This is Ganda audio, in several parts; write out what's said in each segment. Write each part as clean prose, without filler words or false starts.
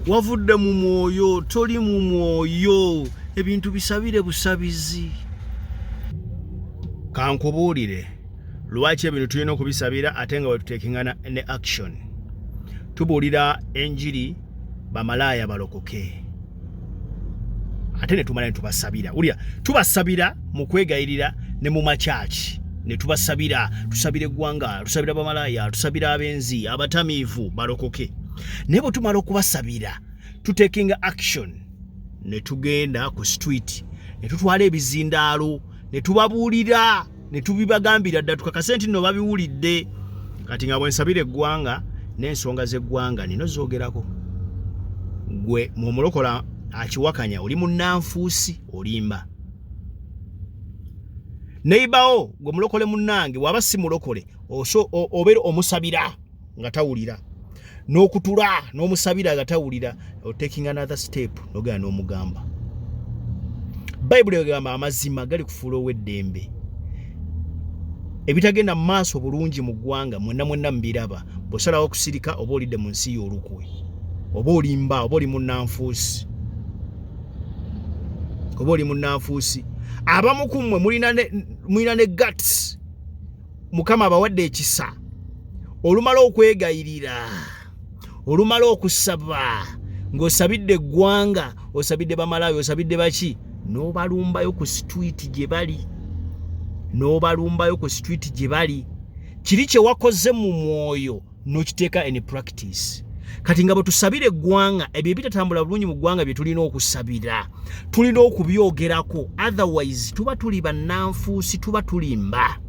Wavudde mu mwoyo, toli mu mwoyo, ebintu bisabire busabizi. Kankubuulire lwaki ebintu tulina okubisabira ate nga wetuteekingana ne action. Tubuulira enjiri bamalaaya balokoke ate ne tumala ne tubasabira. Ulya tubasabira mu kwegayirira ne mu machachi ne tubasabira, tusabira eggwanga, tusabira bamalaaya, tusabira abenzi, abatamiivu balokoke. Ne bwe tumala okubasabira tutekinga action ne tugenda ku street ne tutwala ebizindaalo ne tubabuulira ne tubibagambira ddala tukakase nti nno babiwulidde. Kati nga bwe nsabira eggwanga n'ensonga z'eggwanga nino zoogerako. Gwe mulokola akiwakanya oli munnanfuusi olimba. Neighbor gwe mulokole munnange waba si mulokole obeera omusabira nga tawulira. N'okutula n'omusabira nga tawulira. Taking another step n'ogenda n'omugamba. Bayibuli egamba amazima gali kufuula ow'eddembe. Ebitagenda mu maaso bulungi mu ggwanga mwenna mbiraba. Bw'osalawo okusirika oba olidde mu nsi y'olukwe. Oba olimba oba oli munnanfuusi. Oba oli munnanfuusi. Abamu ku mmwe mulina ne guts. Mukama abawadde ekisa. Olumala okwegayirira. Olumala okusaba. Ng'osabidde eggwanga, osabidde bamalaaya, osabidde baki. N'obalumbayo ku street gye bali. N'obalumbayo ku street gye bali. Kiri kye wakoze mu mwoyo n'okiteeka in practice. Kati nga bwe tusabira eggwanga ebyo ebitatambula bulungi mu ggwanga bye tulina okusabira. Tulina okubyogerako. Otherwise tuba tuli bannanfuusi, tuba tulimba.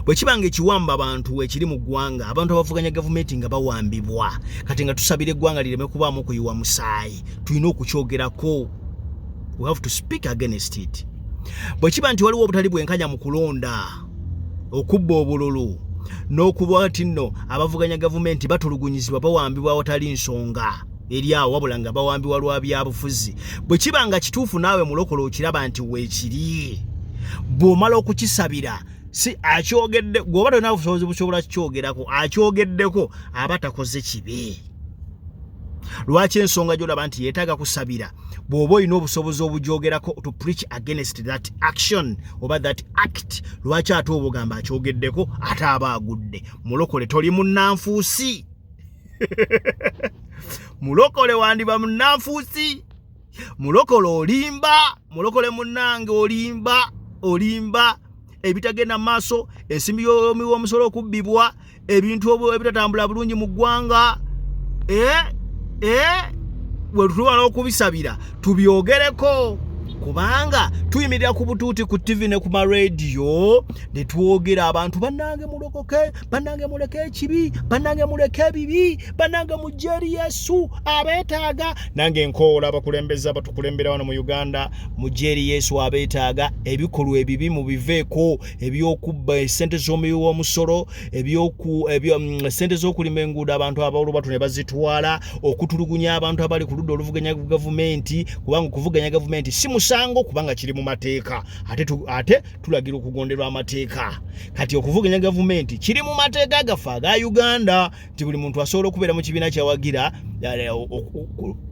Bwe kibanga ekiwamba abantu ekiri mu ggwanga, abantu abavuganya gavumenti nga bawambibwa. Kati nga tusabira eggwanga lireme kubaamu kuyiwa musaayi. Tulina okukyogerako. We have to speak against it. Bwe kiba nti waliwo obutali bwenkanya mu kulonda, okubba obululu, n'okuba ati nno abavuganya gavumenti batulugunyizibwa bawambibwa awatali nsonga eri awo wabula nga bawambibwa lwa byabufuzi. Bwe kiba nga kituufu naawe mulokole okiraba nti weekiri, bw'omala okukisabira si akyogedde, gwoba tolina busobozi busobola kukyogerako, akyogeddeko aba takoze kibi. Lwaki ensonga gy'olaba nti yeetaaga kusabira bw'oba olina obusobozi obugyogerako to preach against that action oba that act. Lwaki ate obugamba akyogeddeko ate aba agudde? Mulokole toli munnanfuusi. Mulokole wandiba munnanfuusi. Mulokole olimba. Mulokole munnange olimba. Ebitagenda maaso, ensimbi y'omusolo okubbibwa, ebintu ebitatambula bulungi mu ggwanga. Bwe tutwala okubisabira tubyogereko, kubanga tuyimirira ku butuuti ku TV ne ku ma radio ne twogera abantu bannange mulokoke, bannange muleke ekibi, bannange muleke ebibi, bannange mujjeri Yesu abeetaaga. Nange nkoola abakulembeze abatukulembera wano mu Uganda, mujjeri Yesu abeetaaga. Ebikolwa ebibi mubiveeko, ebyokubba esente z'omuwi w'omusolo, sente z'okulima enguudo abantu abawolu ne bazitwala, okutulugunya abantu abali ku ludda oluvuganya gavumenti, kubanga okuvuganya gavumenti si musango kubanga kiri mu mateeka. Ate tulagira okugonderwa amateeka. Kati okuvuganya gavumenti kiri mu mateeka gaffe aga Uganda nti buli muntu asobola okubeera mu kibiina kyawagira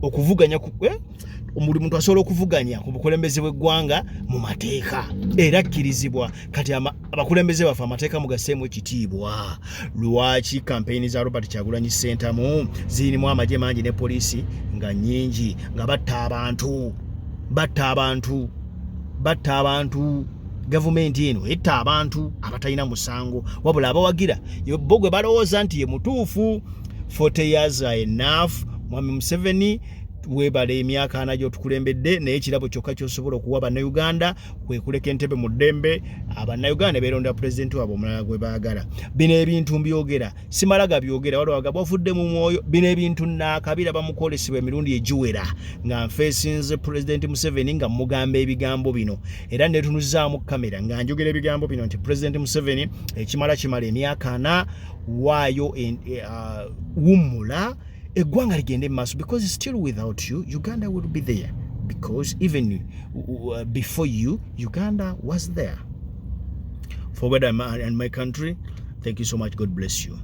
okuvuganya buli muntu asobola okuvuganya ku bukulembeze bw'eggwanga mu mateeka era kkirizibwa. Kati abakulembeze baffe amateeka mugasseemu ekitiibwa. Lwaki kampeyini za Robert Kyagulanyi Ssentamu zirimu amagye mangi ne poliisi nga nnyingi nga batta abantu. Gavumenti eno etta abantu abatalina musango wabula abawagira bo gwe balowooza nti ye mutuufu. 40 years are enough. Mwami Museveni webale emyaka 4 gy'otukulembedde, naye ekirabo kyokka ky'osobola okuwa bannayuganda kwe kuleka entebe mu ddembe, abannayuganda beeronda pulezidenti waabwe omulala gwe baagala. Bino ebintu mbyogera simala gabyogera waliwo gabwafudde mu mwoyo. Bino ebintu naakabira bamukolesebwa emirundi egiwera nga nfeesinze pulezidenti Museveni nga mugamba ebigambo bino, era neetunuzaamu kamera nga njogera ebigambo bino nti pulezidenti Museveni kimala emyaka 4, waayo wummula eggwanga ligende maaso, because still without you Uganda will be there, because even before you Uganda was there. For God and my country, thank you so much. God bless you.